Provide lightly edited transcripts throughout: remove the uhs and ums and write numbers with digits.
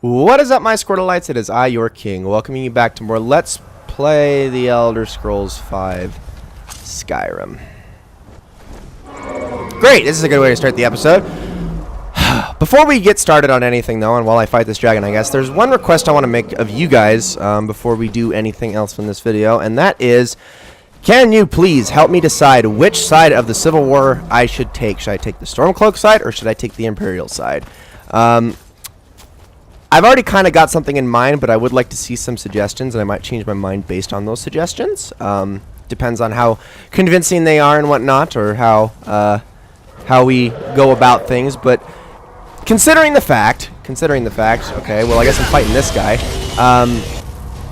What is up, my Squirtleites? It is I, your king, welcoming you back to more Let's Play the Elder Scrolls V Skyrim. Great, this is a good way to start the episode. Before we get started on anything, though, and while I fight this dragon, I guess, there's one request I want to make of you guys before we do anything else in this video, and that is, can you please help me decide which side of the Civil War I should take? Should I take the Stormcloak side, or should I take the Imperial side? I've already kind of got something in mind, but I would like to see some suggestions, and I might change my mind based on those suggestions. Depends on how convincing they are and whatnot, or how we go about things. But considering the fact, okay, well, I guess I'm fighting this guy.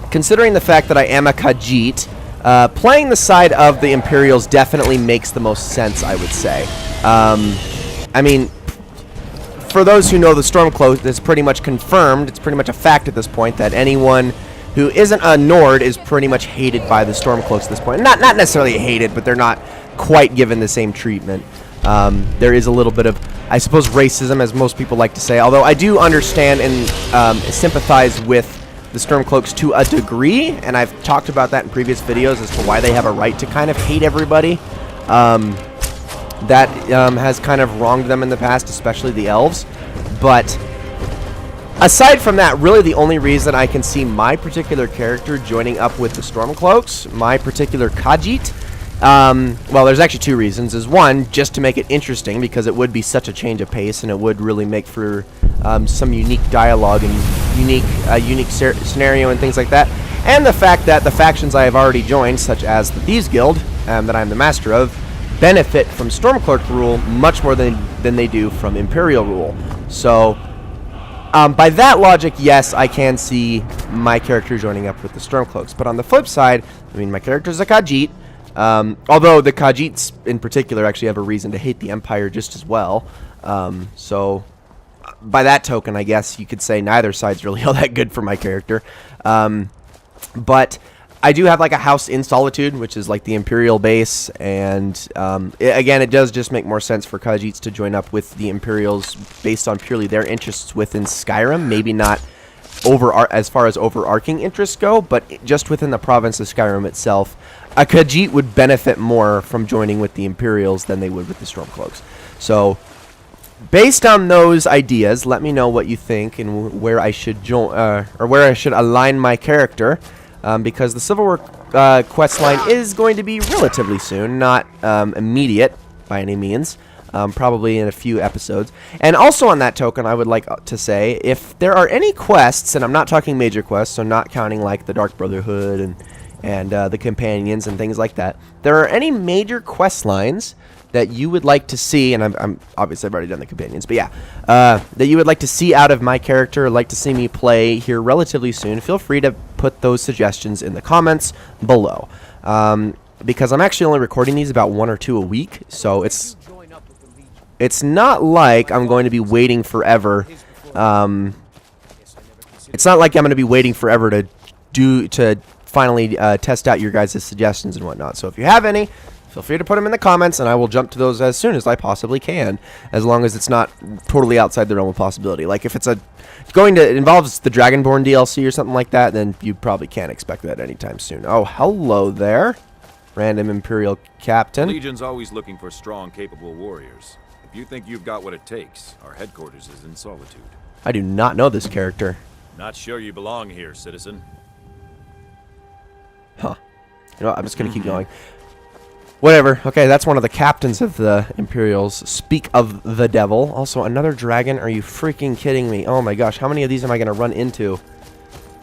Considering the fact that I am a Khajiit, playing the side of the Imperials definitely makes the most sense, I would say. I mean, for those who know the Stormcloak, it's pretty much confirmed, it's pretty much a fact at this point, that anyone who isn't a Nord is pretty much hated by the Stormcloaks at this point. Not necessarily hated, but they're not quite given the same treatment. There is a little bit of, I suppose, racism, as most people like to say, although I do understand and sympathize with the Stormcloaks to a degree, and I've talked about that in previous videos as to why they have a right to kind of hate everybody. That has kind of wronged them in the past, especially the elves. But aside from that, really the only reason I can see my particular character joining up with the Stormcloaks, my particular Khajiit, well, there's actually two reasons. Is one, just to make it interesting, because it would be such a change of pace, and it would really make for some unique dialogue and unique scenario and things like that. And the fact that the factions I have already joined, such as the Thieves Guild, that I'm the master of, benefit from Stormcloak rule much more than they do from Imperial rule. So, by that logic, yes, I can see my character joining up with the Stormcloaks. But on the flip side, I mean, my character's a Khajiit, although the Khajiits in particular actually have a reason to hate the Empire just as well. So, by that token, I guess you could say neither side's really all that good for my character. But I do have like a house in Solitude, which is like the Imperial base, and again, it does just make more sense for Khajiits to join up with the Imperials based on purely their interests within Skyrim. Maybe not as far as overarching interests go, but just within the province of Skyrim itself, a Khajiit would benefit more from joining with the Imperials than they would with the Stormcloaks. So, based on those ideas, let me know what you think and where I should join, or where I should align my character. Because the Civil War quest line is going to be relatively soon, not immediate by any means, probably in a few episodes. And also on that token, I would like to say, if there are any quests, and I'm not talking major quests, so not counting like the Dark Brotherhood and the Companions and things like that, there are any major quest lines that you would like to see, and I'm obviously I've already done the Companions, but yeah, that you would like to see out of my character, like to see me play here relatively soon, feel free to put those suggestions in the comments below. Because I'm actually only recording these about 1 or 2 a week, so it's not like I'm going to be waiting forever. It's not like I'm going to be waiting forever to finally test out your guys' suggestions and whatnot. So if you have any, feel free to put them in the comments, and I will jump to those as soon as I possibly can, as long as it's not totally outside the realm of possibility. Like if it involves the Dragonborn DLC or something like that, then you probably can't expect that anytime soon. Oh, hello there, random Imperial captain. Legion's always looking for strong, capable warriors. If you think you've got what it takes, our headquarters is in Solitude. I do not know this character. Not sure you belong here, citizen. Huh. You know what, I'm just gonna keep going. Whatever. Okay, that's one of the captains of the Imperials. Speak of the devil. Also, another dragon? Are you freaking kidding me? Oh my gosh, how many of these am I going to run into?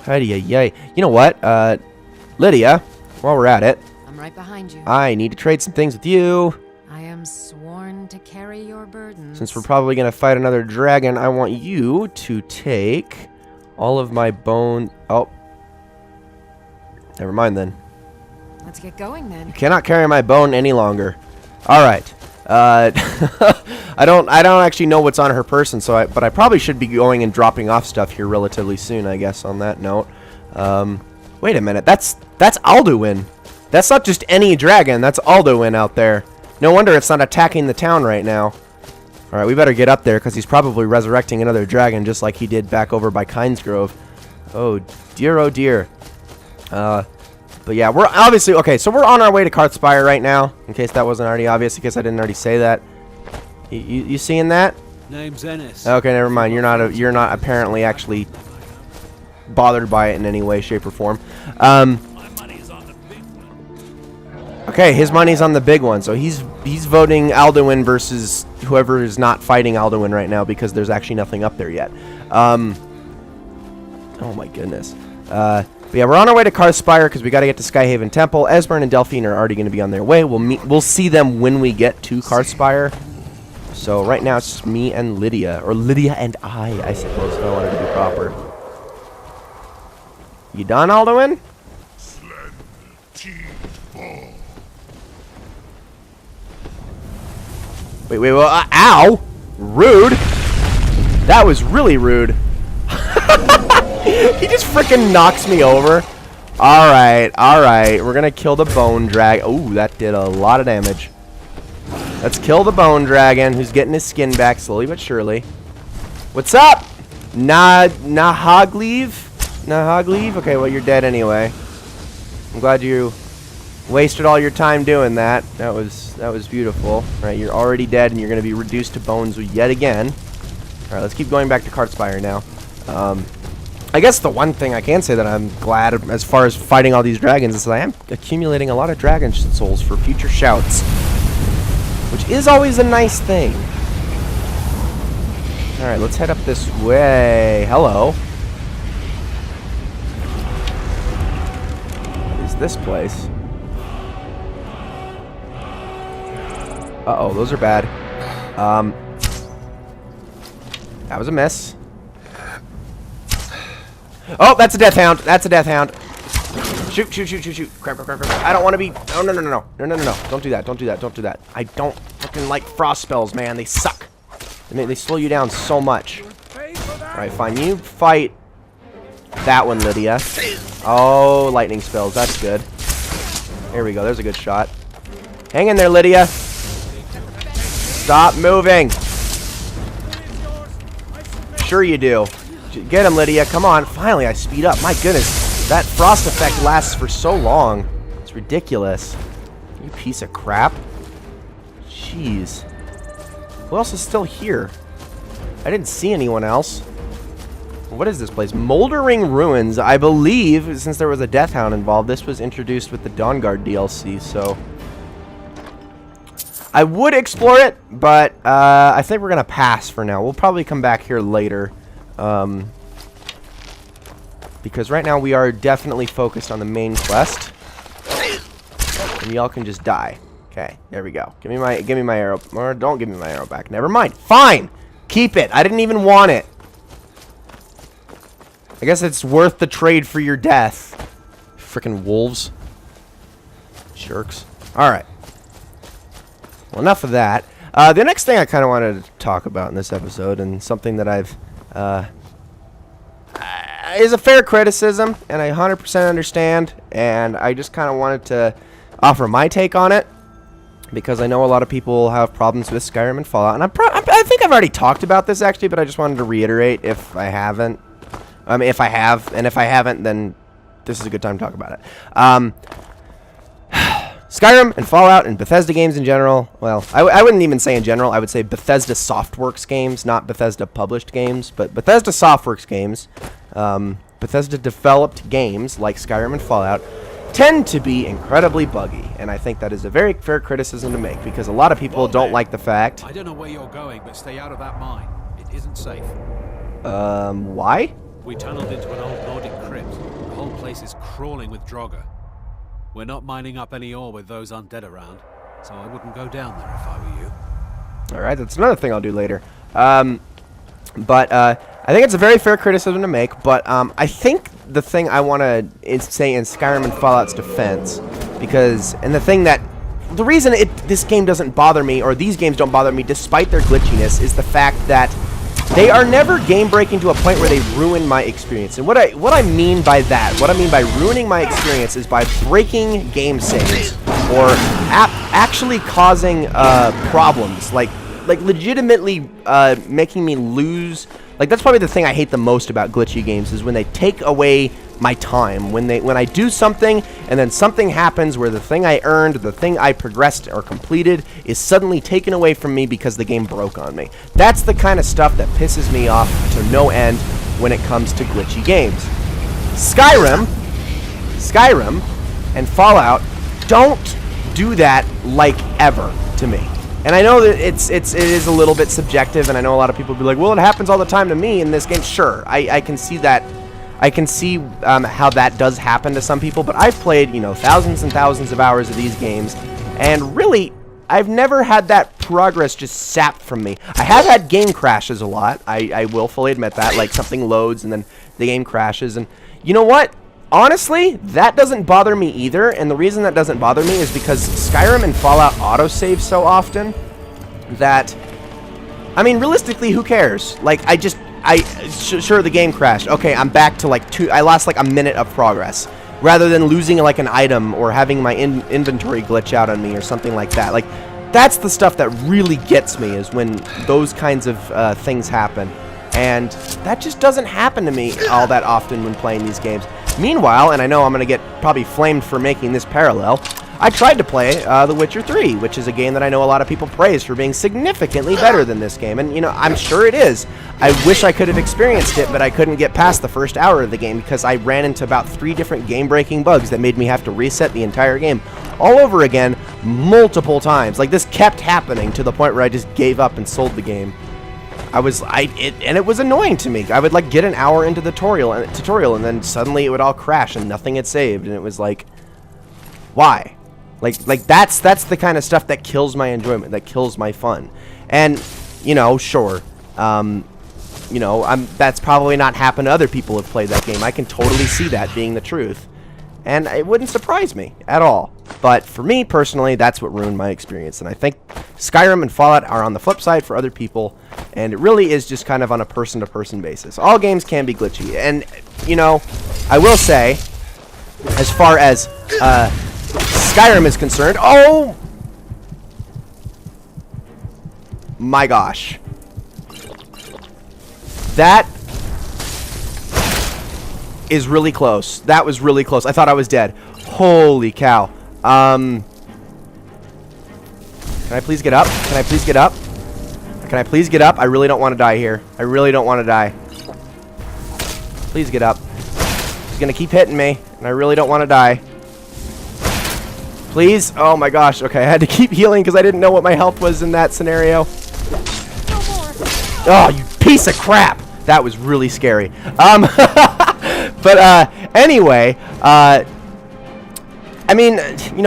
Yay. You know what? Lydia, while we're at it, I'm right behind you. I need to trade some things with you. I am sworn to carry your burdens. Since we're probably going to fight another dragon, I want you to take all of my bone... Oh. Never mind then. Let's get going then. You cannot carry my bone any longer. All right. I don't actually know what's on her person, but I probably should be going and dropping off stuff here relatively soon, I guess, on that note. Wait a minute. That's Alduin. That's not just any dragon. That's Alduin out there. No wonder it's not attacking the town right now. Alright, we better get up there because he's probably resurrecting another dragon just like he did back over by Kynesgrove. Oh dear, oh dear. But yeah, we're obviously... Okay, so we're on our way to Karthspire right now. In case that wasn't already obvious, in case I didn't already say that. You seeing that? Name's Ennis. Okay, never mind. You're not apparently actually bothered by it in any way, shape, or form. Okay, his money's on the big one, so he's voting Alduin versus whoever is not fighting Alduin right now because there's actually nothing up there yet. Oh my goodness. But yeah, we're on our way to Karthspire because we got to get to Skyhaven Temple. Esbern and Delphine are already going to be on their way. We'll see them when we get to Karthspire. So right now it's just me and Lydia, or Lydia and I suppose, if I wanted to be proper. You done, Alduin? Wait, well, ow! Rude! That was really rude. He just freaking knocks me over. Alright. We're gonna kill the bone drag. Ooh, that did a lot of damage. Let's kill the bone dragon, who's getting his skin back slowly but surely. What's up? Nahagliv? Nahagliv? Okay, well, you're dead anyway. I'm glad you wasted all your time doing that. That was beautiful. Right, you're already dead, and you're gonna be reduced to bones yet again. Alright, let's keep going back to Karthspire now. I guess the one thing I can say that I'm glad as far as fighting all these dragons is that I am accumulating a lot of dragon souls for future shouts, which is always a nice thing. Alright, let's head up this way. Hello. What is this place? Uh-oh, those are bad. That was a miss. Oh, that's a death hound. That's a death hound. Shoot. Crap. I don't want to be... Oh, no. Don't do that. I don't fucking like frost spells, man. They suck. They slow you down so much. Alright, fine. You fight that one, Lydia. Oh, lightning spells. That's good. There we go. There's a good shot. Hang in there, Lydia. Stop moving. Sure you do. Get him, Lydia. Come on. Finally, I speed up. My goodness. That frost effect lasts for so long. It's ridiculous. You piece of crap. Jeez. Who else is still here? I didn't see anyone else. What is this place? Moldering Ruins. I believe, since there was a Death Hound involved, this was introduced with the Dawnguard DLC, so... I would explore it, but I think we're going to pass for now. We'll probably come back here later. Because right now we are definitely focused on the main quest. And y'all can just die. Okay, there we go. Give me my arrow. Or don't give me my arrow back. Never mind. Fine! Keep it. I didn't even want it. I guess it's worth the trade for your death. Frickin' wolves. Jerks. Alright. Well, enough of that. The next thing I kind of wanted to talk about in this episode, and something that I've... is a fair criticism, and I 100% understand, and I just kind of wanted to offer my take on it, because I know a lot of people have problems with Skyrim and Fallout, and I think I've already talked about this, actually, but I just wanted to reiterate if I haven't. I mean, if I have, and if I haven't, then this is a good time to talk about it. Skyrim and Fallout and Bethesda games in general, well, I wouldn't even say in general, I would say Bethesda Softworks games, not Bethesda published games, but Bethesda Softworks games, Bethesda developed games like Skyrim and Fallout tend to be incredibly buggy, and I think that is a very fair criticism to make, because a lot of people don't like the fact... I don't know where you're going, but stay out of that mine. It isn't safe. Why? We tunneled into an old Nordic crypt. The whole place is crawling with Draugr. We're not mining up any ore with those undead around, so I wouldn't go down there if I were you. Alright, that's another thing I'll do later. I think it's a very fair criticism to make, but I think the thing I want to say in Skyrim and Fallout's defense, the reason this game doesn't bother me, or these games don't bother me despite their glitchiness, is the fact that they are never game-breaking to a point where they ruin my experience. And what I mean by that, what I mean by ruining my experience, is by breaking game saves or actually causing problems. Like like legitimately making me lose. Like, that's probably the thing I hate the most about glitchy games, is when they take away my time. When I do something and then something happens where the thing I earned, the thing I progressed or completed is suddenly taken away from me because the game broke on me. That's the kind of stuff that pisses me off to no end when it comes to glitchy games. Skyrim and Fallout don't do that like ever to me. And I know that it is a little bit subjective, and I know a lot of people will be like, well, it happens all the time to me in this game. Sure, I can see that. I can see how that does happen to some people, but I've played, thousands and thousands of hours of these games, and really, I've never had that progress just sapped from me. I have had game crashes a lot. I will fully admit that, like something loads and then the game crashes, and you know what? Honestly, that doesn't bother me either, and the reason that doesn't bother me is because Skyrim and Fallout autosave so often that, I mean, realistically, who cares? Like, sure, the game crashed. Okay, I'm back to I lost like a minute of progress, rather than losing like an item or having my inventory glitch out on me or something like that. Like, that's the stuff that really gets me, is when those kinds of things happen. And that just doesn't happen to me all that often when playing these games. Meanwhile, and I know I'm going to get probably flamed for making this parallel, I tried to play The Witcher 3, which is a game that I know a lot of people praise for being significantly better than this game. And, I'm sure it is. I wish I could have experienced it, but I couldn't get past the first hour of the game because I ran into about 3 different game-breaking bugs that made me have to reset the entire game all over again multiple times. Like, this kept happening to the point where I just gave up and sold the game. And it was annoying to me. I would get an hour into the tutorial and then suddenly it would all crash and nothing had saved, and it was like, why? Like that's the kind of stuff that kills my enjoyment, that kills my fun. And sure, that's probably not happened to other people who've played that game. I can totally see that being the truth, and it wouldn't surprise me at all. But for me personally, that's what ruined my experience, and I think Skyrim and Fallout are on the flip side for other people, and it really is just kind of on a person-to-person basis. All games can be glitchy, and I will say, as far as Skyrim is concerned, oh my gosh, that is really close. That was really close. I thought I was dead. Holy cow. Can I please get up? Can I please get up? Can I please get up? I really don't want to die here. I really don't want to die. Please get up. He's going to keep hitting me, and I really don't want to die. Please? Oh my gosh. Okay, I had to keep healing because I didn't know what my health was in that scenario. Oh, you piece of crap! That was really scary. But anyway, I mean,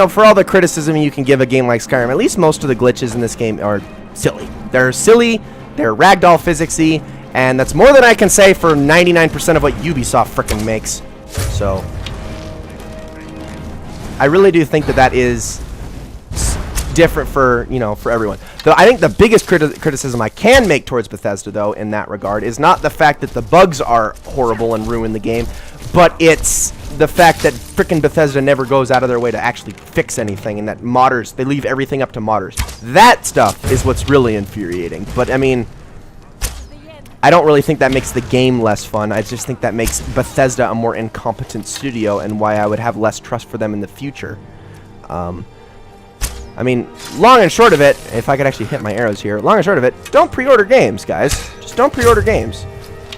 for all the criticism you can give a game like Skyrim, at least most of the glitches in this game are silly. They're silly, they're ragdoll physics-y, and that's more than I can say for 99% of what Ubisoft frickin' makes. So, I really do think that is different for, for everyone. Though I think the biggest criticism I can make towards Bethesda, though, in that regard, is not the fact that the bugs are horrible and ruin the game, but it's the fact that frickin' Bethesda never goes out of their way to actually fix anything, and that modders, they leave everything up to modders. That stuff is what's really infuriating. But, I mean, I don't really think that makes the game less fun. I just think that makes Bethesda a more incompetent studio, and why I would have less trust for them in the future. I mean, long and short of it, if I could actually hit my arrows here, long and short of it, don't pre-order games, guys. Just don't pre-order games.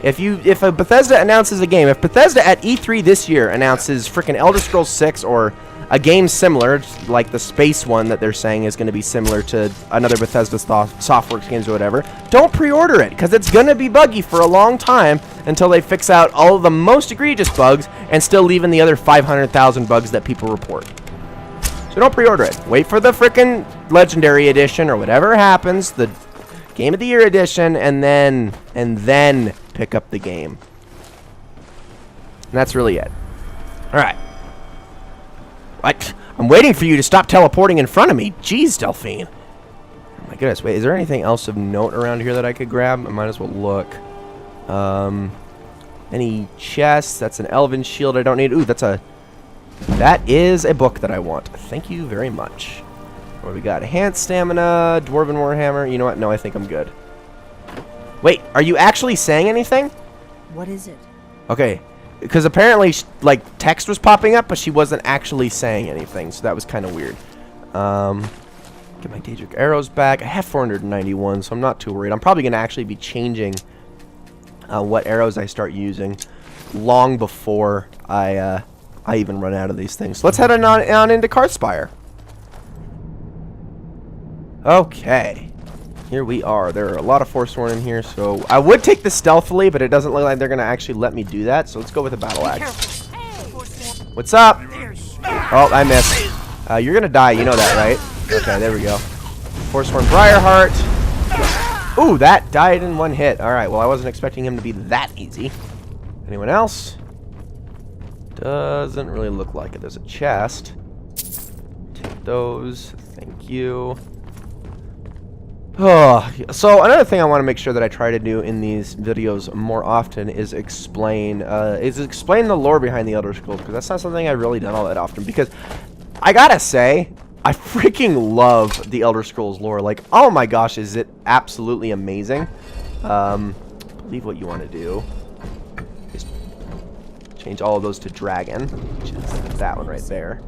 If a Bethesda announces a game, if Bethesda at E3 this year announces frickin' Elder Scrolls 6 or a game similar, like the space one that they're saying is going to be similar to another Bethesda Softworks games or whatever, don't pre-order it, because it's going to be buggy for a long time until they fix out all of the most egregious bugs and still leaving the other 500,000 bugs that people report. So don't pre-order it. Wait for the frickin' Legendary Edition or whatever happens, the Game of the Year Edition, and then pick up the game. And that's really it. Alright. I'm waiting for you to stop teleporting in front of me. Jeez, Delphine. Oh my goodness. Wait, is there anything else of note around here that I could grab? I might as well look. Any chests? That's an elven shield I don't need. Ooh, that is a book that I want. Thank you very much. What do we got? Enhanced stamina, Dwarven Warhammer. You know what? No, I think I'm good. Wait, are you actually saying anything? What is it? Okay, because apparently, like, text was popping up, but she wasn't actually saying anything, so that was kind of weird. Get my Daedric arrows back. I have 491, so I'm not too worried. I'm probably going to actually be changing what arrows I start using long before I even run out of these things. So let's head on into Karthspire. Okay. Here we are. There are a lot of Forsworn in here, so I would take this stealthily, but it doesn't look like they're going to actually let me do that, so let's go with a battle axe. What's up? Oh, I missed. You're going to die, you know that, right? Okay, there we go. Forsworn Briarheart. Ooh, that died in one hit. Alright, well, I wasn't expecting him to be that easy. Anyone else? Doesn't really look like it. There's a chest. Take those. Thank you. Oh, so another thing I want to make sure that I try to do in these videos more often is explain the lore behind the Elder Scrolls, because that's not something I've really done all that often. Because I gotta say, I freaking love the Elder Scrolls lore. Like, oh my gosh, is it absolutely amazing. I believe what you want to do is change all of those to dragon, which is that one right there.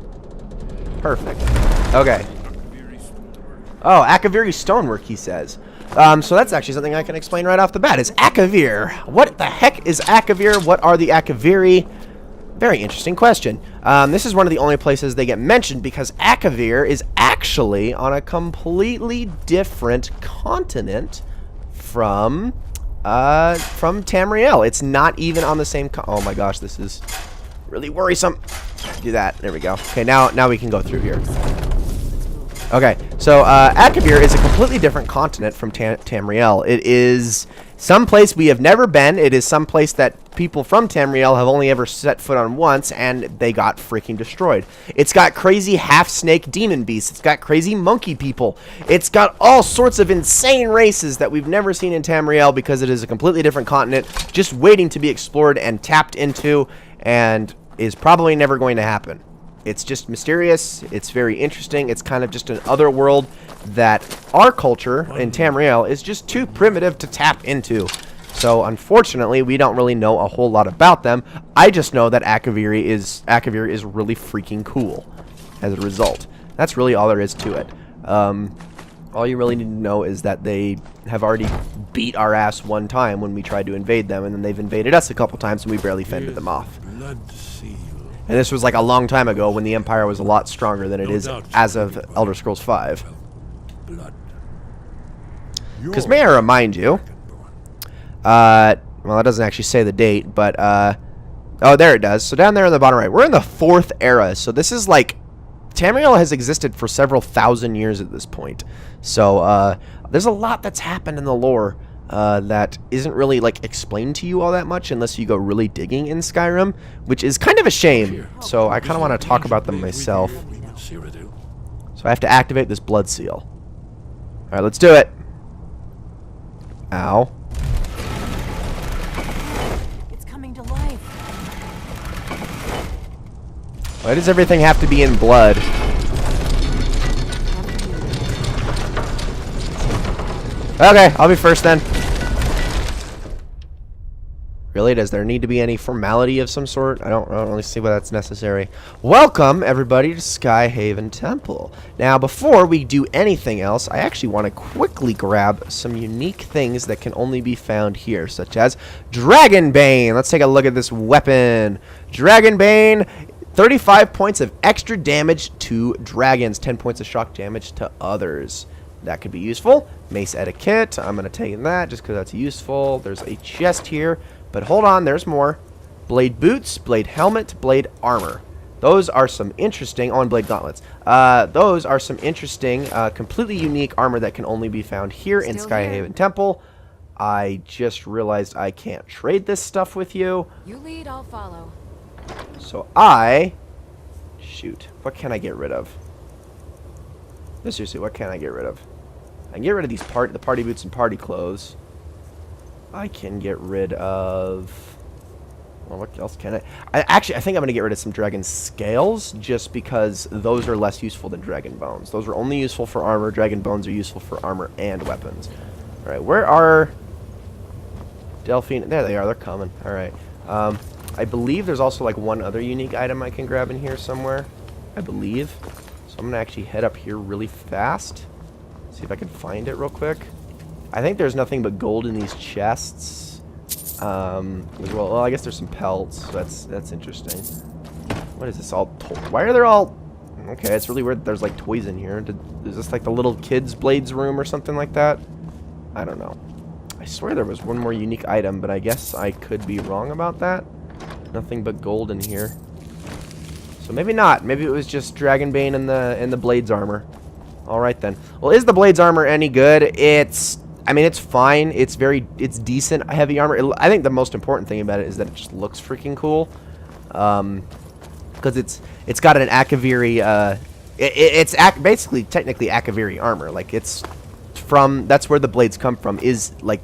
Perfect. Okay. Oh, Akaviri stonework, he says. So that's actually something I can explain right off the bat. Is Akavir. What the heck is Akavir? What are the Akaviri? Very interesting question. This is one of the only places they get mentioned because Akavir is actually on a completely different continent from Tamriel. It's not even on the same oh my gosh, this is really worrisome. Do that. There we go. Okay, now we can go through here. Okay, so Akavir is a completely different continent from Tamriel. It is some place we have never been. It is some place that people from Tamriel have only ever set foot on once, and they got freaking destroyed. It's got crazy half-snake demon beasts. It's got crazy monkey people. It's got all sorts of insane races that we've never seen in Tamriel because it is a completely different continent just waiting to be explored and tapped into, and is probably never going to happen. It's just mysterious. It's very interesting. It's kind of just an other world that our culture in Tamriel is just too primitive to tap into. So unfortunately, we don't really know a whole lot about them. I just know that Akavir is really freaking cool as a result. That's really all there is to it. All you really need to know is that they have already beat our ass one time when we tried to invade them, and then they've invaded us a couple times and we barely fended them off. And this was like a long time ago when the Empire was a lot stronger than it is as of Elder Scrolls V. Because may I remind you, well, it doesn't actually say the date, but, oh, there it does. So down there in the bottom right, we're in the 4th era. So this is like, Tamriel has existed for several thousand years at this point. So, there's a lot that's happened in the lore that isn't really like explained to you all that much unless you go really digging in Skyrim, which is kind of a shame. So I kind of want to talk about them myself. So I have to activate this blood seal. All right, let's do it. Ow. It's coming to life. Why does everything have to be in blood? Okay, I'll be first then. Really? Does there need to be any formality of some sort? I don't really see why that's necessary. Welcome, everybody, to Skyhaven Temple. Now, before we do anything else, I actually want to quickly grab some unique things that can only be found here, such as Dragon Bane. Let's take a look at this weapon. Dragon Bane, 35 points of extra damage to dragons, 10 points of shock damage to others. That could be useful. Mace etiquette. I'm going to take that just because that's useful. There's a chest here. But hold on, there's more. Blade boots, blade helmet, blade armor. Those are some interesting... Oh, and blade gauntlets. Those are some interesting, completely unique armor that can only be found here in Skyhaven Temple. I just realized I can't trade this stuff with you. You lead, I'll follow. So I... Shoot. What can I get rid of? No, seriously, what can I get rid of? I can get rid of these the party boots and party clothes. I can get rid of... Well, what else can I think I'm going to get rid of some dragon scales just because those are less useful than dragon bones. Those are only useful for armor. Dragon bones are useful for armor and weapons. All right, where are Delphine? There they are. They're coming. All right. I believe there's also like one other unique item I can grab in here somewhere. I believe. So I'm going to actually head up here really fast. See if I can find it real quick. I think there's nothing but gold in these chests. As well, I guess there's some pelts. So that's interesting. What is this all? Why are there all? Okay, it's really weird. There's like toys in here. Is this like the little kids' blades room or something like that? I don't know. I swear there was one more unique item, but I guess I could be wrong about that. Nothing but gold in here. So maybe not. Maybe it was just Dragon Bane and the blades armor. All right then. Well, is the blades armor any good? I mean, it's fine. It's decent heavy armor. I think the most important thing about it is that it just looks freaking cool. Because it's got an Akaviri. It's basically technically Akaviri armor. Like that's where the blades come from. Is like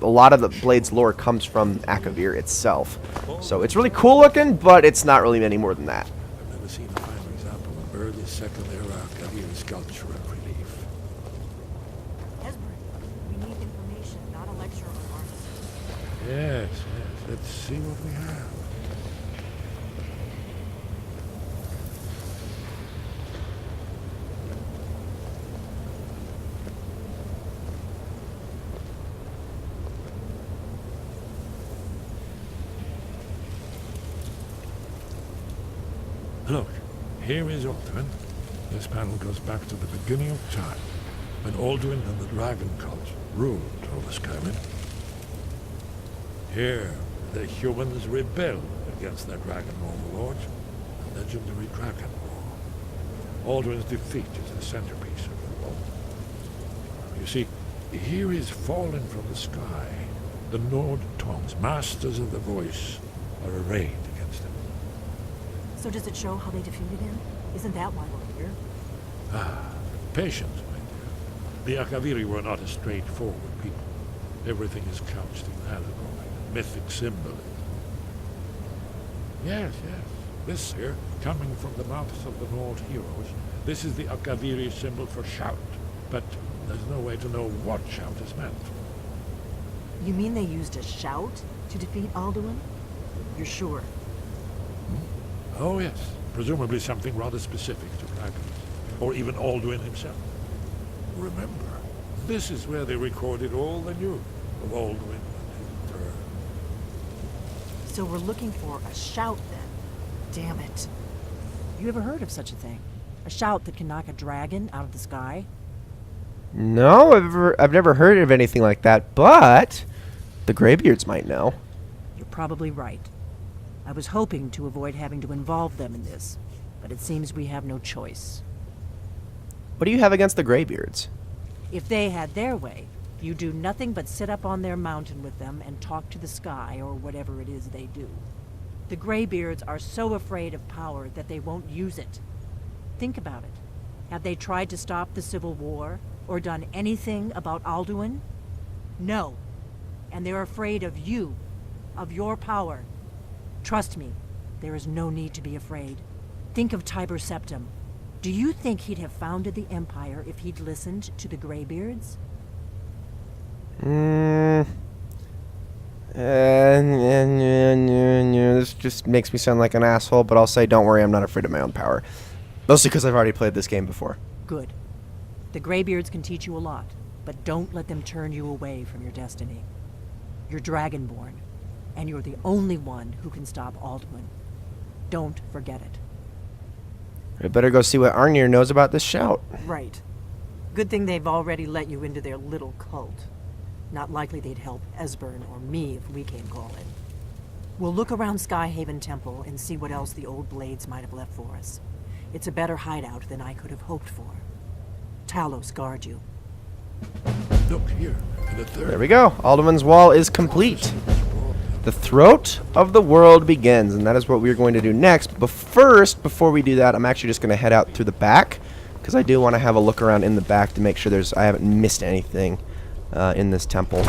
a lot of the blades lore comes from Akavir itself. So it's really cool looking, but it's not really any more than that. I've never seen a finer example of early second era Akavir sculpture and relief. Esbern, we need information, not a lecture on art. Yes. Let's see what we have. Look, here is Alduin. This panel goes back to the beginning of time, when Alduin and the dragon cult ruled over Skyrim. Here, the humans rebelled against their dragon overlords, the legendary Dragon War. Alduin's defeat is the centerpiece of the war. You see, here is fallen from the sky. The Nord Tongs, masters of the voice, are arrayed against him. So does it show how they defeated him? Isn't that why we're here? Patience, my dear. The Akaviri were not a straightforward people. Everything is couched in allegory, mythic symbolism. Yes. This here, coming from the mouths of the Nord heroes, this is the Akaviri symbol for shout. But there's no way to know what shout is meant. You mean they used a shout to defeat Alduin? You're sure? Oh yes, presumably something rather specific to dragons, or even Alduin himself. Remember, this is where they recorded all they knew of Alduin and his birth. So we're looking for a shout then. Damn it. You ever heard of such a thing? A shout that can knock a dragon out of the sky? No, I've never heard of anything like that, but the Greybeards might know. You're probably right. I was hoping to avoid having to involve them in this, but it seems we have no choice. What do you have against the Greybeards? If they had their way, you do nothing but sit up on their mountain with them and talk to the sky or whatever it is they do. The Greybeards are so afraid of power that they won't use it. Think about it. Have they tried to stop the Civil War or done anything about Alduin? No. And they're afraid of you, of your power. Trust me, there is no need to be afraid. Think of Tiber Septim. Do you think he'd have founded the Empire if he'd listened to the Greybeards? This just makes me sound like an asshole, but I'll say don't worry, I'm not afraid of my own power. Mostly because I've already played this game before. Good. The Greybeards can teach you a lot, but don't let them turn you away from your destiny. You're Dragonborn, and you're the only one who can stop Alduin. Don't forget it. I better go see what Arnir knows about this shout. Right. Good thing they've already let you into their little cult. Not likely they'd help Esbern or me if we came calling. We'll look around Skyhaven Temple and see what else the old blades might have left for us. It's a better hideout than I could have hoped for. Talos guard you. Look here, and a third. There we go. Alduin's wall is complete. The throat of the world begins, and that is what we're going to do next. But first, before we do that, I'm actually just going to head out through the back, because I do want to have a look around in the back to make sure I haven't missed anything in this temple.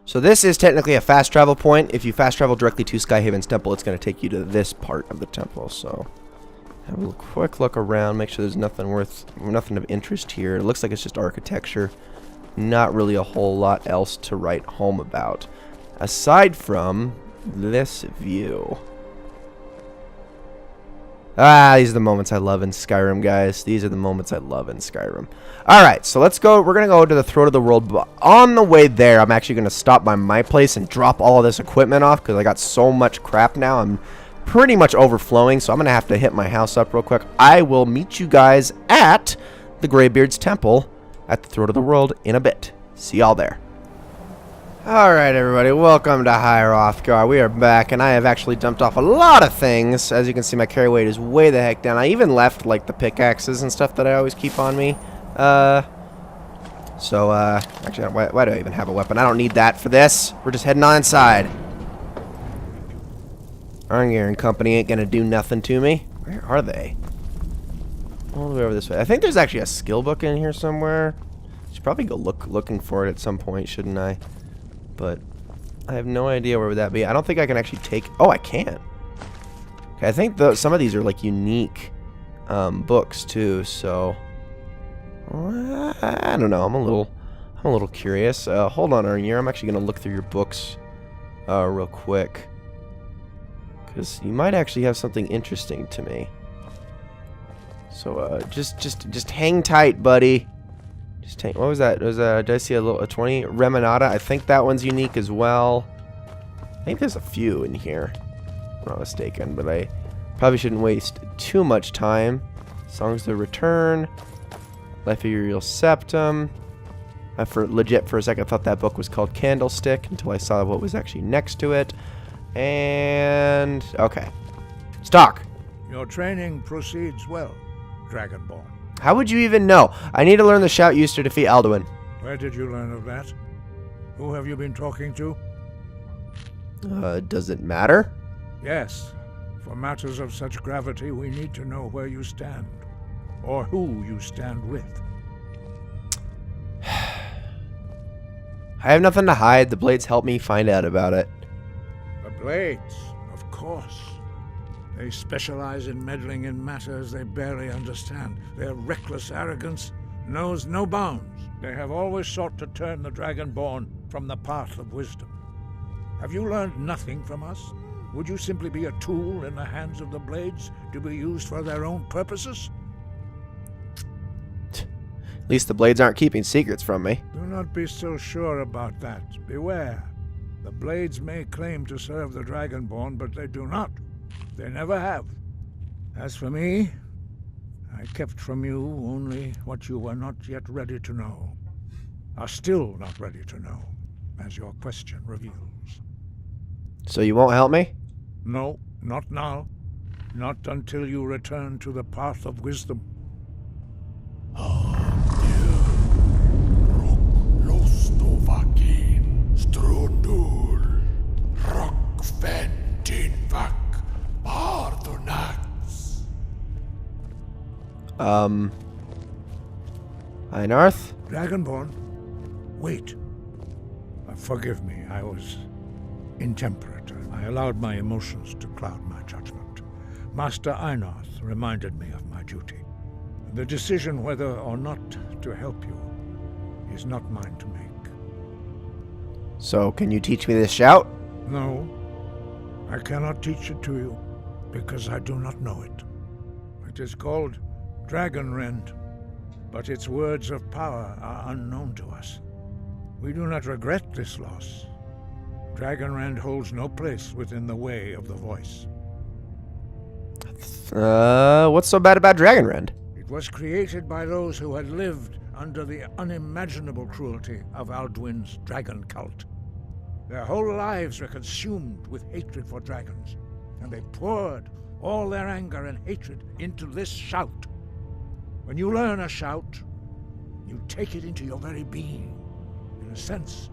So this is technically a fast travel point. If you fast travel directly to Skyhaven's temple, it's going to take you to this part of the temple. So have a quick look around, make sure there's nothing of interest here. It looks like it's just architecture. Not really a whole lot else to write home about, aside from this view. These are the moments I love in Skyrim, guys. These are the moments I love in Skyrim. Alright, so let's go. We're going to go to the Throat of the World. But on the way there, I'm actually going to stop by my place and drop all of this equipment off because I got so much crap now. I'm pretty much overflowing, so I'm going to have to hit my house up real quick. I will meet you guys at the Greybeard's Temple at the Throat of the World in a bit. See y'all there. Alright, everybody, welcome to Higher Othgar. We are back, and I have actually dumped off a lot of things. As you can see, my carry weight is way the heck down. I even left, like, the pickaxes and stuff that I always keep on me. Actually, why do I even have a weapon? I don't need that for this. We're just heading on inside. Arngir and company ain't gonna do nothing to me. Where are they? All the way over this way. I think there's actually a skill book in here somewhere. Should probably go looking for it at some point, shouldn't I? But I have no idea where would that be. I don't think I can actually take... Oh, I can. Okay, I think some of these are like unique books too. So I don't know. I'm a little curious. Hold on, Arngir. I'm actually gonna look through your books real quick because you might actually have something interesting to me. So just hang tight, buddy. What was that? Did I see a 20? Reminata. I think that one's unique as well. I think there's a few in here, if I'm not mistaken, but I probably shouldn't waste too much time. Songs of the Return. Life of Uriel Septum. I legit for a second thought that book was called Candlestick until I saw what was actually next to it. And okay. Stock. Your training proceeds well, Dragonborn. How would you even know? I need to learn the shout used to defeat Alduin. Where did you learn of that? Who have you been talking to? Does it matter? Yes. For matters of such gravity, we need to know where you stand. Or who you stand with. I have nothing to hide. The Blades help me find out about it. The Blades, of course. They specialize in meddling in matters they barely understand. Their reckless arrogance knows no bounds. They have always sought to turn the Dragonborn from the path of wisdom. Have you learned nothing from us? Would you simply be a tool in the hands of the Blades to be used for their own purposes? At least the Blades aren't keeping secrets from me. Do not be so sure about that. Beware. The Blades may claim to serve the Dragonborn, but they do not. They never have. As for me, I kept from you only what you were not yet ready to know. Are still not ready to know, as your question reveals. So you won't help me? No, not now. Not until you return to the path of wisdom. Einarth? Dragonborn, wait. Forgive me, I was intemperate. I allowed my emotions to cloud my judgment. Master Einarth reminded me of my duty. The decision whether or not to help you is not mine to make. So, can you teach me this shout? No, I cannot teach it to you, because I do not know it. It is called Dragon Rend, but its words of power are unknown to us. We do not regret this loss. Dragon Rend holds no place within the way of the voice. What's so bad about Dragon Rend? It was created by those who had lived under the unimaginable cruelty of Alduin's dragon cult. Their whole lives were consumed with hatred for dragons, and they poured all their anger and hatred into this shout. When you learn a shout, you take it into your very being. In a sense,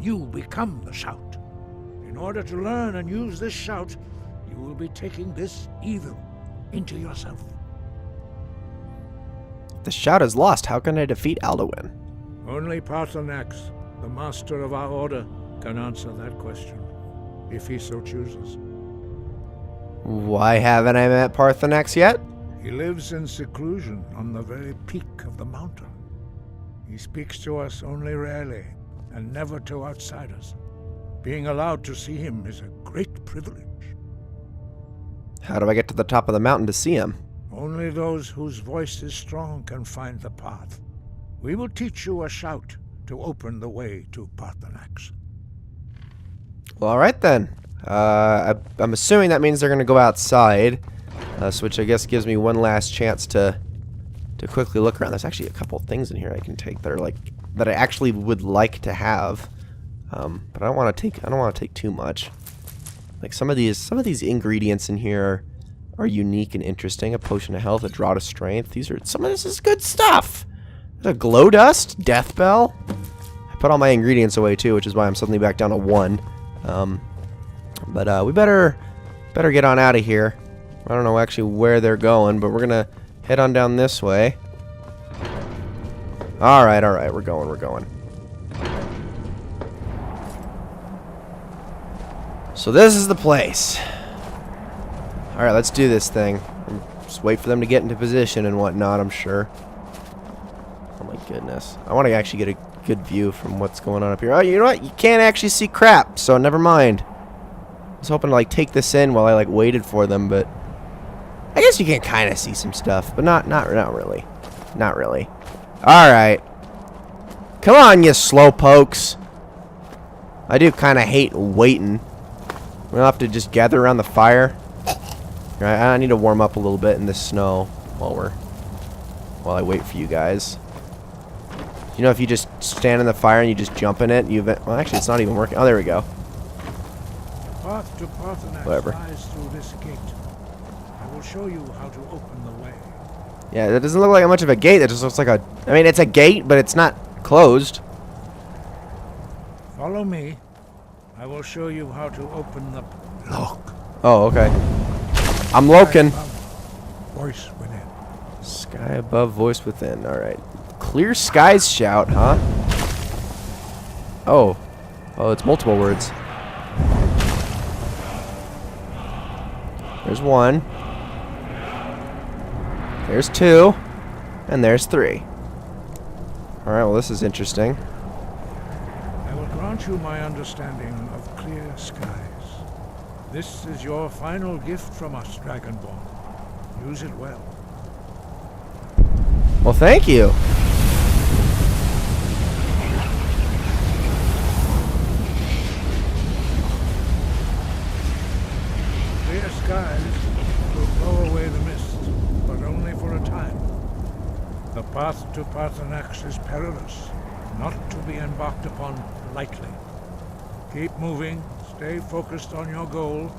you become the shout. In order to learn and use this shout, you will be taking this evil into yourself. If the shout is lost, how can I defeat Alduin? Only Paarthurnax, the master of our order, can answer that question, if he so chooses. Why haven't I met Parthenax yet? He lives in seclusion on the very peak of the mountain. He speaks to us only rarely, and never to outsiders. Being allowed to see him is a great privilege. How do I get to the top of the mountain to see him? Only those whose voice is strong can find the path. We will teach you a shout to open the way to Parthenax. Well, all right then. I'm assuming that means they're going to go outside, which I guess gives me one last chance to quickly look around. There's actually a couple things in here I can take that are that I actually would like to have, but I don't want to take too much. Like some of these ingredients in here are unique and interesting. A potion of health, a draught of strength. Some of this is good stuff. There's a glow dust, death bell. I put all my ingredients away too, which is why I'm suddenly back down to 1. But we better get on out of here. I don't know actually where they're going, but we're gonna head on down this way. All right, we're going. So this is the place. All right, let's do this thing. Just wait for them to get into position and whatnot, I'm sure. Oh my goodness. I want to actually get a good view from what's going on up here. Oh, you know what? You can't actually see crap, so never mind. I was hoping to take this in while I waited for them, but I guess you can kind of see some stuff, but not really. Not really. All right. Come on, you slowpokes. I do kind of hate waiting. We'll have to just gather around the fire. Right, I need to warm up a little bit in the snow while I wait for you guys. You know, if you just stand in the fire and you just jump in it, well, actually, it's not even working. Oh, there we go. Path to Parthenax lies through this gate. I will show you how to open the way. Yeah, that doesn't look like much of a gate. It just looks like I mean, it's a gate, but it's not closed. Follow me. I will show you how to open the lock. Oh, okay. I'm Loken. Voice within. Sky above, voice within. All right. Clear skies shout, huh? Oh, it's multiple words. There's 1. There's 2. And there's 3. Alright, well this is interesting. I will grant you my understanding of clear skies. This is your final gift from us, Dragonborn. Use it well. Well, thank you. Clear skies will blow away the mist, but only for a time. The path to Parthenax is perilous, not to be embarked upon lightly. Keep moving, stay focused on your goal,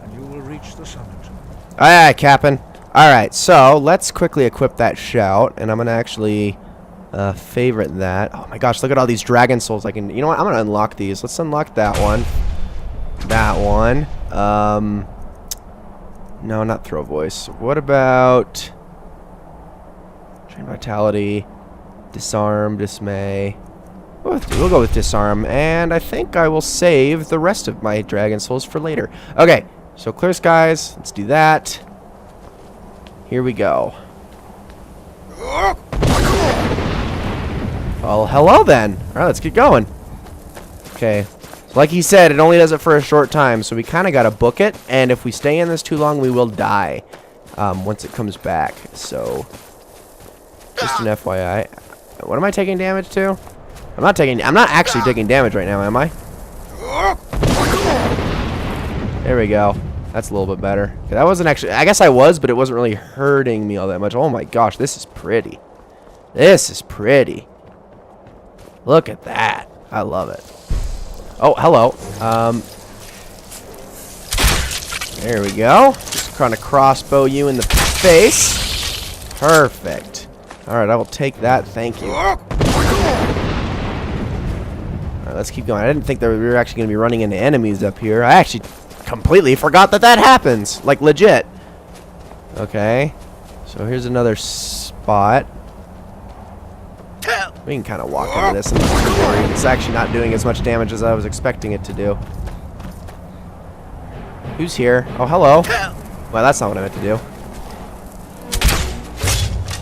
and you will reach the summit. Aye, aye, Captain. Alright, so let's quickly equip that shout, and I'm going to actually favorite that. Oh my gosh, look at all these dragon souls. You know what, I'm going to unlock these. Let's unlock that one. That one. No, not throw voice. What about train vitality, disarm, dismay? We'll go with disarm, and I think I will save the rest of my dragon souls for later. Okay, so clear skies. Let's do that. Here we go. Well, hello then. All right, let's get going. Okay. Like he said, it only does it for a short time, so we kind of got to book it, and if we stay in this too long, we will die once it comes back. So, just an FYI. What am I taking damage to? I'm not actually taking damage right now, am I? There we go. That's a little bit better. Okay, that wasn't actually, I guess I was, but it wasn't really hurting me all that much. Oh my gosh, this is pretty. This is pretty. Look at that. I love it. Oh, hello. There we go. Just kind of crossbow you in the face. Perfect. Alright, I will take that. Thank you. Alright, let's keep going. I didn't think that we were actually going to be running into enemies up here. I actually completely forgot that happens. Like, legit. Okay. So here's another spot. We can kind of walk into this and not worry. It's actually not doing as much damage as I was expecting it to do. Who's here? Oh, hello. Well, that's not what I meant to do.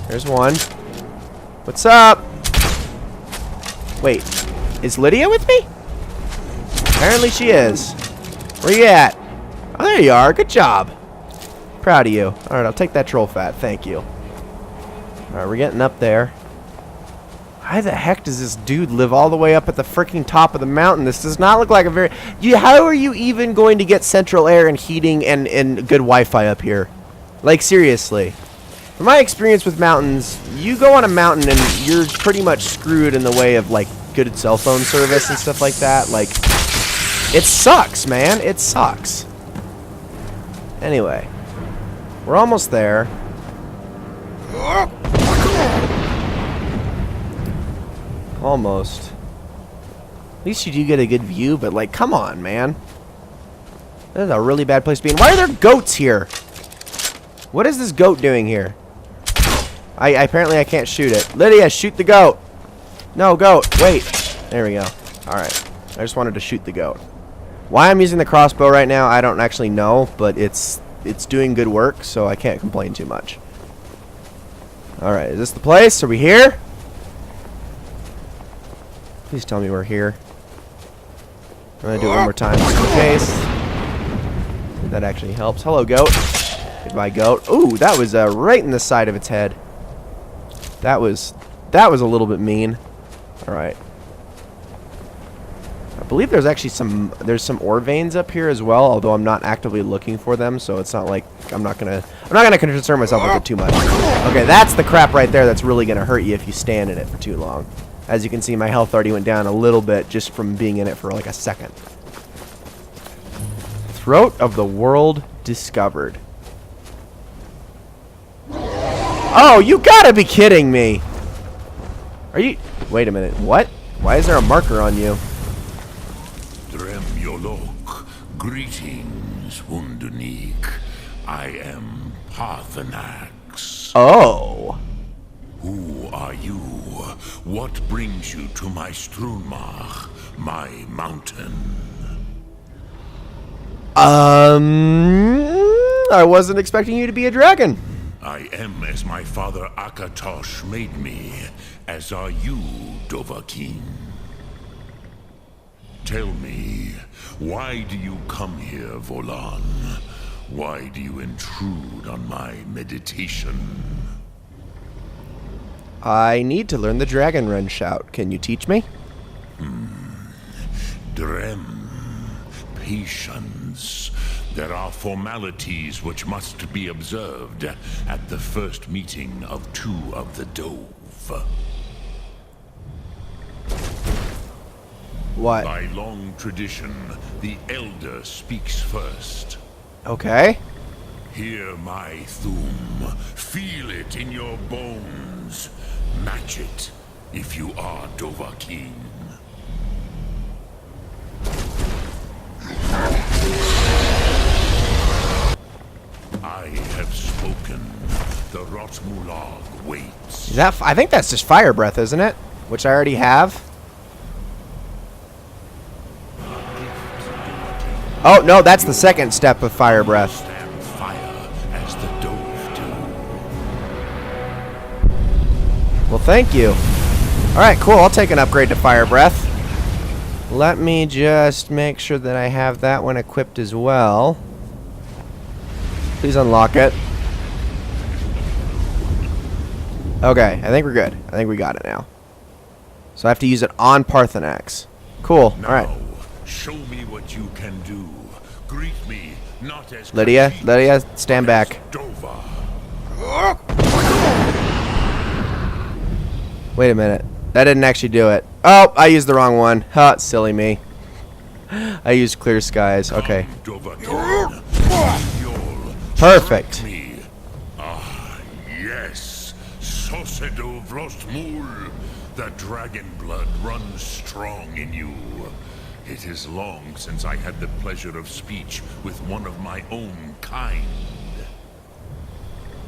There's one. What's up? Wait, is Lydia with me? Apparently she is. Where you at? Oh, there you are. Good job. Proud of you. Alright, I'll take that troll fat. Thank you. Alright, we're getting up there. Why the heck does this dude live all the way up at the freaking top of the mountain? This does not look like a very... how are you even going to get central air and heating and good Wi-Fi up here? Like, seriously. From my experience with mountains, you go on a mountain and you're pretty much screwed in the way of, like, good cell phone service and stuff like that. Like, it sucks, man. It sucks. Anyway. We're almost there. Almost. At least you do get a good view, but, like, come on, man. This is a really bad place to be in. Why are there goats here? What is this goat doing here? Apparently I can't shoot it. Lydia, shoot the goat. No, goat. Wait. There we go. Alright. I just wanted to shoot the goat. Why I'm using the crossbow right now, I don't actually know, but it's doing good work, so I can't complain too much. Alright, is this the place? Are we here? Please tell me we're here. I'm gonna do it one more time just in case. That actually helps. Hello, goat. Goodbye, goat. Ooh, that was right in the side of its head. That was a little bit mean. All right. I believe there's actually some ore veins up here as well, although I'm not actively looking for them, so it's not like I'm not gonna concern myself with it too much. Okay, that's the crap right there that's really gonna hurt you if you stand in it for too long. As you can see, my health already went down a little bit just from being in it for like a second. Throat of the world discovered. Oh, you gotta be kidding me! Are you... Wait a minute, what? Why is there a marker on you? Dremyolok, greetings, Wundernik. I am Parthenax. Oh. Who are you? What brings you to my Strunmach, my mountain? I wasn't expecting you to be a dragon. I am as my father Akatosh made me, as are you, Dovahkiin. Tell me, why do you come here, Volan? Why do you intrude on my meditation? I need to learn the Dragon Run shout. Can you teach me? Drem. Patience. There are formalities which must be observed at the first meeting of two of the Dove. What? By long tradition, the Elder speaks first. Okay. Hear my Thum. Feel it in your bones. Match it if you are Dovahkiin. I have spoken. The Rotmulag waits. Is that? I think that's just fire breath, isn't it? Which I already have. Oh no, that's the second step of fire breath. Stand fire as the Dove do. Well, thank you. All right, cool. I'll take an upgrade to fire breath. Let me just make sure that I have that one equipped as well. Please unlock it. Okay, I think we're good. I think we got it now. So I have to use it on Parthenax. Cool. Now, all right. show me what you can do. Greet me, not as Lydia, Khajiit, Lydia, stand but as back. Dova. Wait a minute. That didn't actually do it. Oh, I used the wrong one. Ha, silly me. I used clear skies. Okay. Dovahkiin. You'll Perfect. strike me. Ah, yes. Sosedo Vrostmul. The dragon blood runs strong in you. It is long since I had the pleasure of speech with one of my own kind.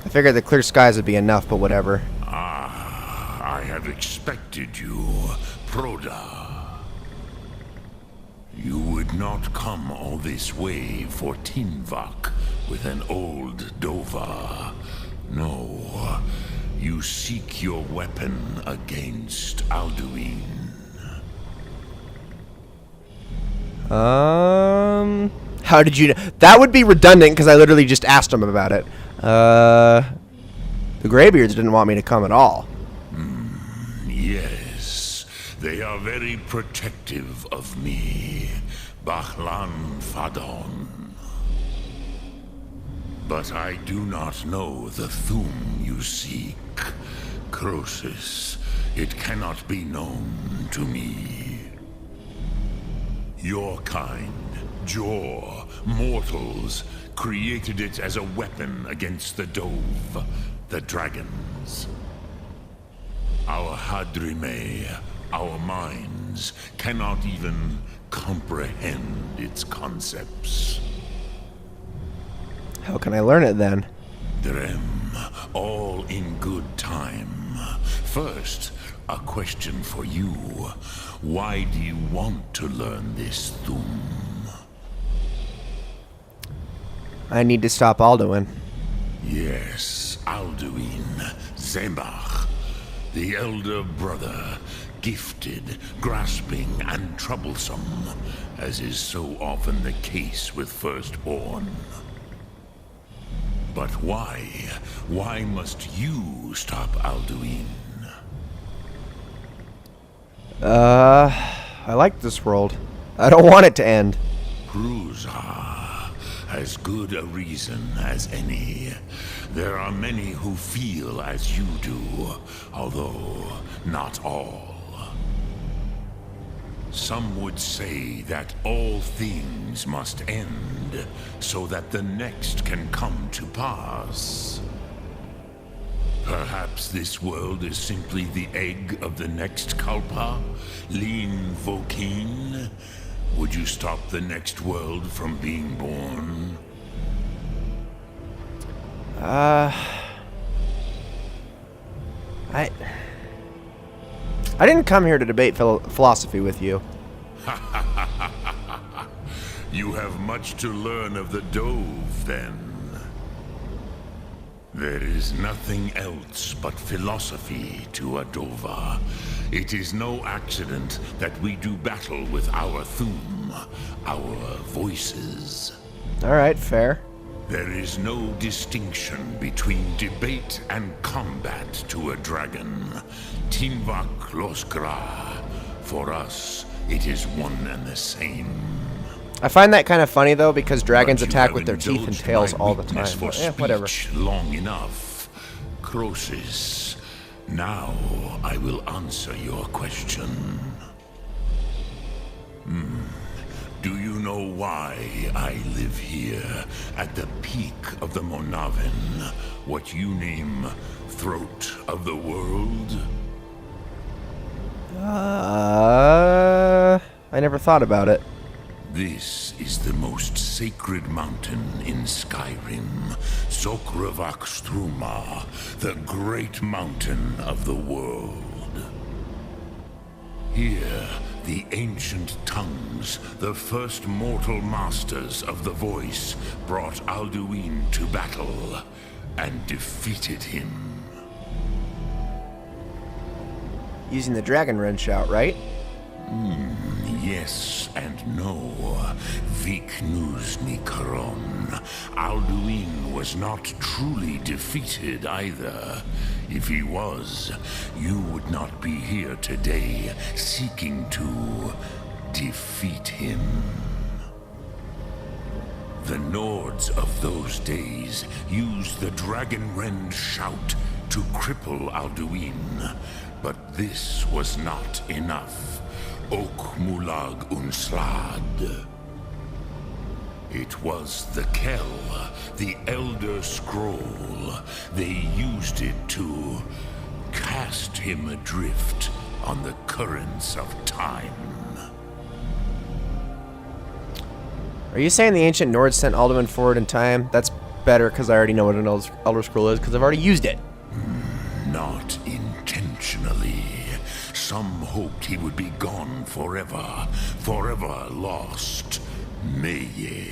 I figured the clear skies would be enough, but whatever. Ah, I have expected you, Proda. You would not come all this way for Tinvak with an old Dova. No, you seek your weapon against Alduin. How did you know? That would be redundant because I literally just asked him about it. The Greybeards didn't want me to come at all. Yes, they are very protective of me, Bahlan Fadon. But I do not know the Thum you seek. Croesus, it cannot be known to me. Your kind, Jor, mortals, created it as a weapon against the Dove, the dragons. Our Hadrime, our minds, cannot even comprehend its concepts. How can I learn it then? Drem, all in good time. First, a question for you. Why do you want to learn this Thum? I need to stop Alduin. Yes, Alduin, Zembach, the elder brother, gifted, grasping, and troublesome, as is so often the case with firstborn. But why? Why must you stop Alduin? I like this world. I don't want it to end. Prusa, as good a reason as any. There are many who feel as you do, although not all. Some would say that all things must end, so that the next can come to pass. Perhaps this world is simply the egg of the next Kalpa, Lin Vokin. Would you stop the next world from being born? I didn't come here to debate philosophy with you. You have much to learn of the Dove, then. There is nothing else but philosophy to a Dova. It is no accident that we do battle with our Thum, our voices. Alright, fair. There is no distinction between debate and combat to a dragon. Tinvak Loskra. For us, it is one and the same. I find that kind of funny though, because dragons But you attack have with their teeth and indulged tails my all the weakness time. For But, whatever. speech long enough. Croesus, now I will answer your question. Do you know why I live here, at the peak of the Monavin, what you name Throat of the World? I never thought about it. This is the most sacred mountain in Skyrim, Sokravak Struma, the great mountain of the world. Here, the ancient tongues, the first mortal masters of the voice, brought Alduin to battle and defeated him. Using the dragon wrench shout, right? Yes and no. Vik Nuzny Karon. Alduin was not truly defeated either. If he was, you would not be here today seeking to defeat him. The Nords of those days used the Dragon Rend shout to cripple Alduin, but this was not enough. Ok Mulag Unslad. It was the Kell, the Elder Scroll. They used it to cast him adrift on the currents of time. Are you saying the ancient Nords sent Alduin forward in time? That's better because I already know what an Elder Scroll is because I've already used it. Not intentionally. Some hoped he would be gone forever, forever lost. Meye.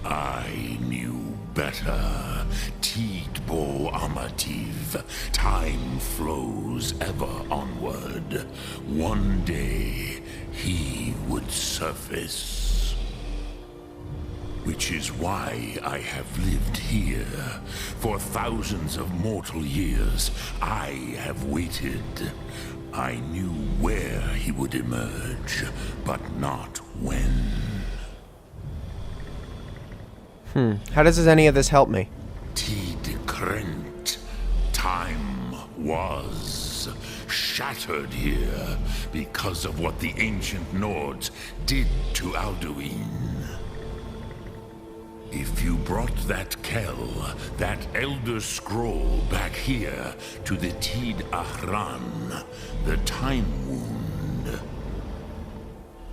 I knew better. Tidbo Amativ. Time flows ever onward. One day, he would surface. Which is why I have lived here. For thousands of mortal years, I have waited. I knew where he would emerge, but not when. How does any of this help me? Tid Krent. Time was shattered here because of what the ancient Nords did to Alduin. If you brought that Kell, that Elder Scroll back here to the Tid Ahran, the Time Wound,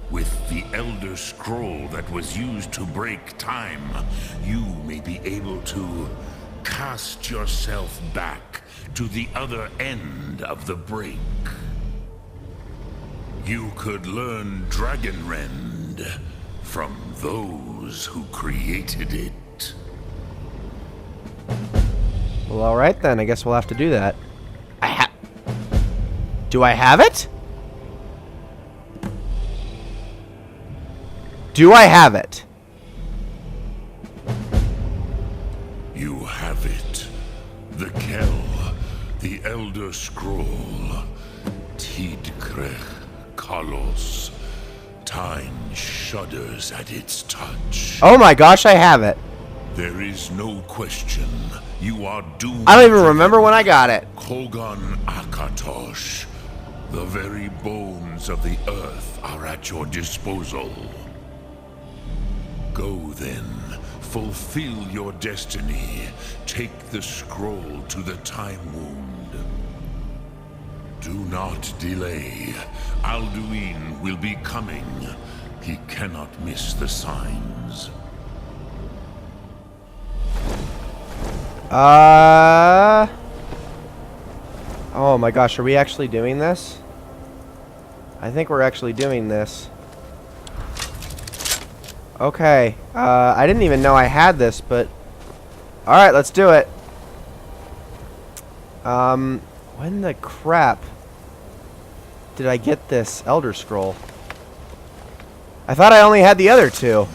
with the Elder Scroll that was used to break time, you may be able to cast yourself back to the other end of the break. You could learn Dragonrend from those who created it. Well, alright then. I guess we'll have to do that. Do I have it? Do I have it? You have it. The Kell, the Elder Scroll, Tidkrech Kalos. Time shudders at its touch. Oh my gosh, I have it. There is no question. You are doomed. I don't even remember when I got it. Kogan Akatosh. The very bones of the earth are at your disposal. Go then. Fulfill your destiny. Take the scroll to the Time Wound. Do not delay. Alduin will be coming. He cannot miss the signs. Oh my gosh, are we actually doing this? I think we're actually doing this. Okay. I didn't even know I had this, but... Alright, let's do it. When the crap did I get this Elder Scroll? I thought I only had the other two.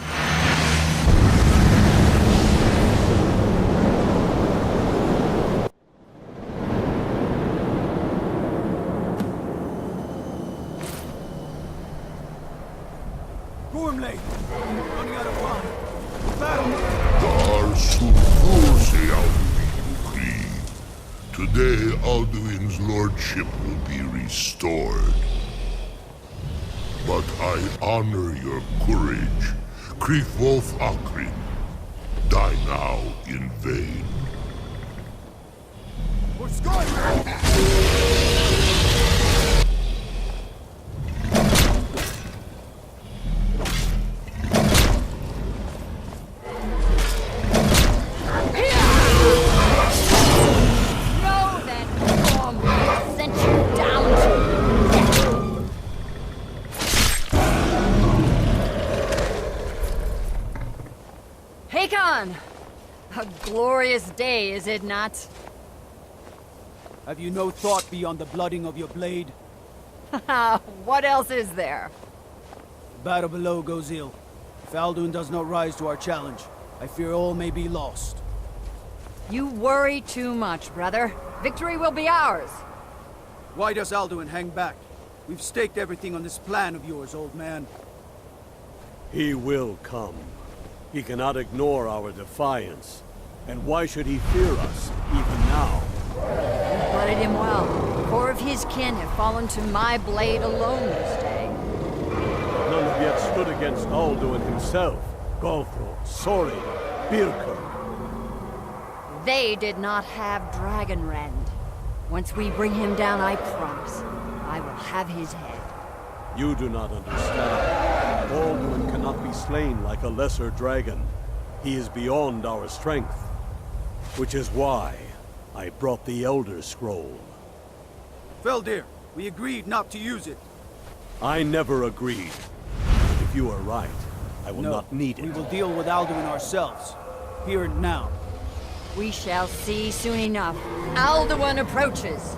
Today, Alduin's lordship will be restored. But I honor your courage. Kriegwolf Akrin. Die now in vain. For Skyrim! A glorious day, is it not? Have you no thought beyond the blooding of your blade? What else is there? The battle below goes ill. If Alduin does not rise to our challenge, I fear all may be lost. You worry too much, brother. Victory will be ours. Why does Alduin hang back? We've staked everything on this plan of yours, old man. He will come. He cannot ignore our defiance. And why should he fear us, even now? You blooded him well. 4 of his kin have fallen to my blade alone this day. None have yet stood against Alduin himself. Golthro, Sori, Birker. They did not have Dragonrend. Once we bring him down, I promise, I will have his head. You do not understand. Alduin cannot be slain like a lesser dragon. He is beyond our strength. Which is why I brought the Elder Scroll. Feldir, we agreed not to use it. I never agreed. If you are right, I will not need it. We will deal with Alduin ourselves. Here and now. We shall see soon enough. Alduin approaches.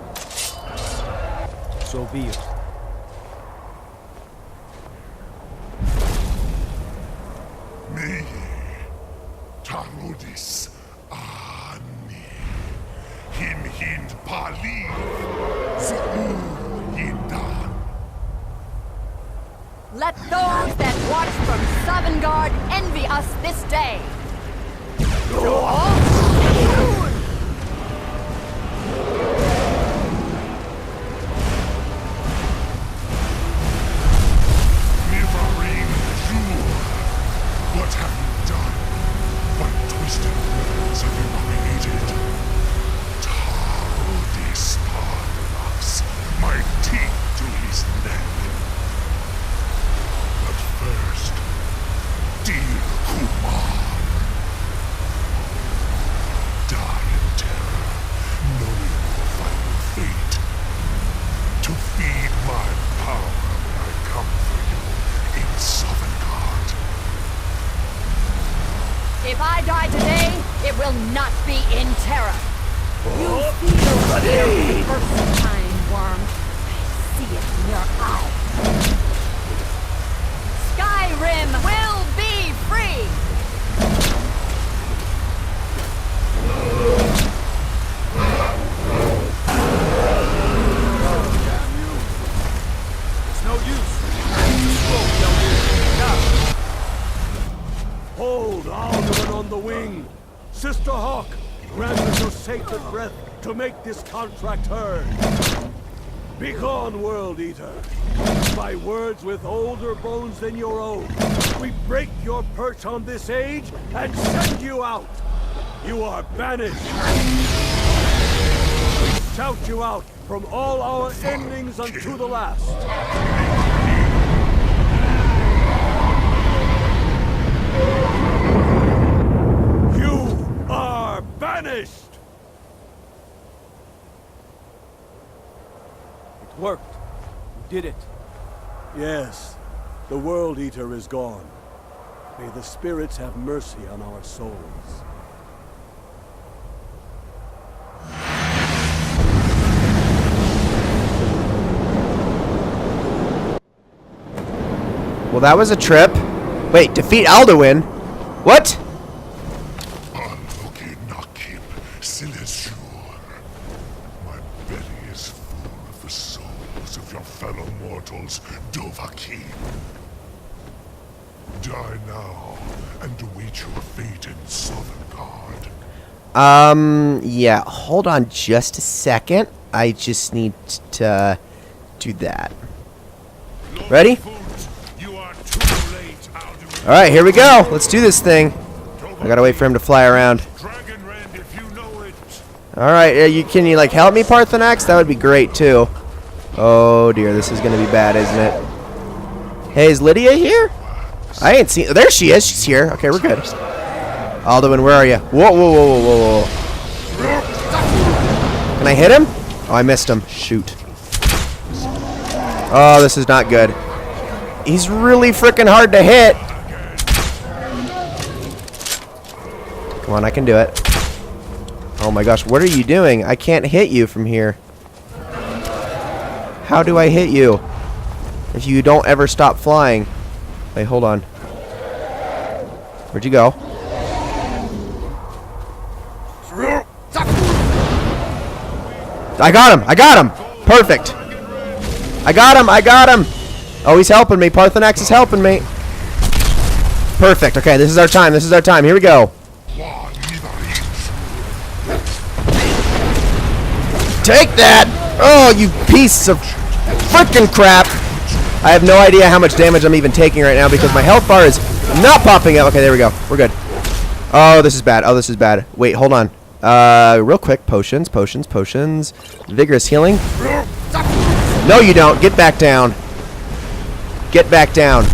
So be it. Me, Tarudis, Ani, Him Hind Pali, Zulu Yindan. Let those that watch from Sovngarde envy us this day. Mivarin Jur, what have you done? What twisted words have you created? Tarudis Pardonax, my teeth to his neck. But first, dear Kumar, die in terror, knowing your final fate. To feed my power when I come for you in Sovngarde. If I die today, it will not be in terror. You feel fear for the first time, worm. I see it in your eyes. Skyrim will be free! It's no use. Slow, Feldir. Now. Hold Alduin on the wing. Sister Hawk, grant us your sacred breath to make this contract heard. Begone, World Eater. By words with older bones than your own, we break your perch on this age and send you out. You are banished. We shout you out from all our endings unto the last. You are banished! It worked. You did it. Yes, the World Eater is gone. May the spirits have mercy on our souls. Well, that was a trip. Wait, defeat Alduin? What? Unlucky Nakib, Silesur. My belly is full of the souls of your fellow mortals, Dovahkiin. Die now, and await your fate in Sovngarde. Yeah, hold on just a second. I just need to do that. Ready? You are too late, Alduin. Alright, here we go. Let's do this thing. I gotta wait for him to fly around. Dragon Rend, if you know it. Alright, can you like help me, Parthenax? That would be great too. Oh dear, this is gonna be bad, isn't it? Hey, is Lydia here? I ain't seen. There she is. She's here. Okay, we're good. Alduin, where are you? Whoa, whoa, whoa, whoa, whoa. Can I hit him? Oh, I missed him. Shoot. Oh, this is not good. He's really freaking hard to hit. Come on, I can do it. Oh my gosh, what are you doing? I can't hit you from here. How do I hit you? If you don't ever stop flying. Wait, hold on. Where'd you go? I got him! I got him! Perfect! I got him! I got him! Oh, he's helping me. Parthenax is helping me. Perfect. Okay, this is our time. This is our time. Here we go. Take that! Oh, you piece of freaking crap! I have no idea how much damage I'm even taking right now because my health bar is not popping up. Okay, there we go. We're good. Oh, this is bad. Oh, this is bad. Wait, hold on. Real quick. Potions, potions, potions. Vigorous healing. No, you don't. Get back down. Get back down.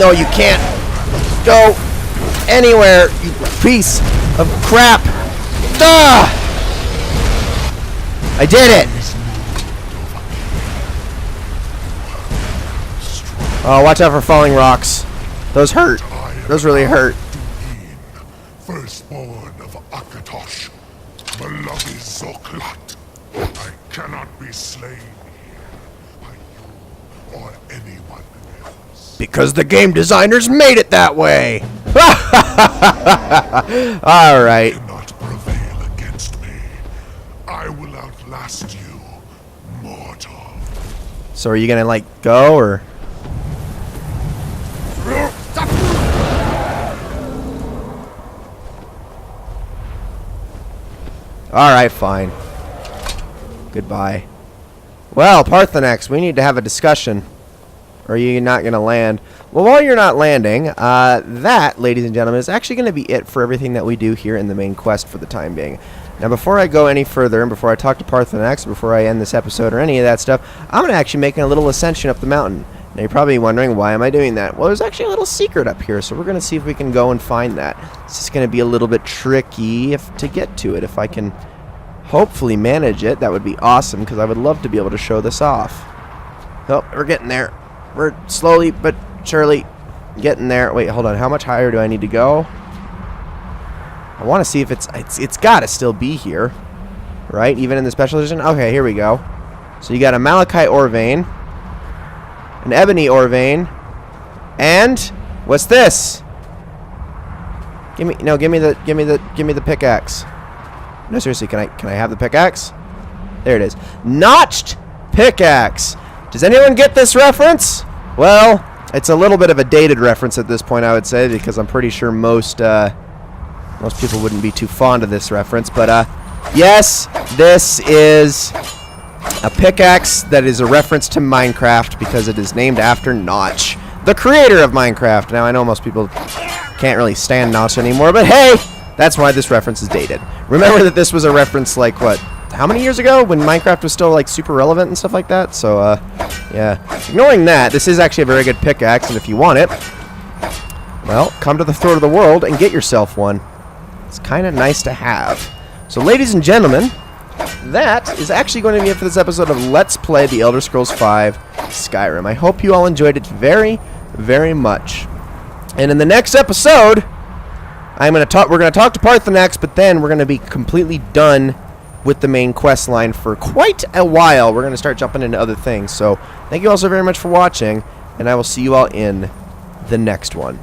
No, you can't go anywhere, you piece of crap. Ah! I did it. Oh, watch out for falling rocks. Those hurt. Those really hurt. Alduin, firstborn of Akatosh, beloved Zoklat. I cannot be slain here by you or anyone else. Because the game designers made it that way. All right. You cannot prevail against me. I will outlast you, mortal. So are you gonna like go or? Alright, fine. Goodbye. Well, Parthenax, we need to have a discussion. Or are you not going to land? Well, while you're not landing, that, ladies and gentlemen, is actually going to be it for everything that we do here in the main quest for the time being. Now, before I go any further, and before I talk to Parthenax, before I end this episode or any of that stuff, I'm going to actually make a little ascension up the mountain. Now, you're probably wondering, why am I doing that? Well, there's actually a little secret up here, so we're going to see if we can go and find that. It's just going to be a little bit tricky to get to it. If I can hopefully manage it, that would be awesome, because I would love to be able to show this off. Oh, we're getting there. We're slowly but surely getting there. Wait, hold on. How much higher do I need to go? I want to see if it's got to still be here, right? Even in the special edition? Okay, here we go. So you got a Malachite ore vein, an ebony ore vein, and what's this? Give me the pickaxe. No, seriously, can I have the pickaxe? There it is. Notched pickaxe. Does anyone get this reference? Well, it's a little bit of a dated reference at this point, I would say, because I'm pretty sure most people wouldn't be too fond of this reference. But yes, this is a pickaxe that is a reference to Minecraft because it is named after Notch, the creator of Minecraft. Now, I know most people can't really stand Notch anymore, but hey, that's why this reference is dated. Remember that this was a reference like, what, how many years ago when Minecraft was still like super relevant and stuff like that? So, yeah. Ignoring that, this is actually a very good pickaxe, and if you want it, well, come to the Throat of the World and get yourself one. It's kind of nice to have. So, ladies and gentlemen, that is actually going to be it for this episode of Let's Play The Elder Scrolls V Skyrim. I hope you all enjoyed it very, very much. And in the next episode, we're going to talk to Parthenax, but then we're going to be completely done with the main quest line for quite a while. We're going to start jumping into other things. So, thank you all so very much for watching, and I will see you all in the next one.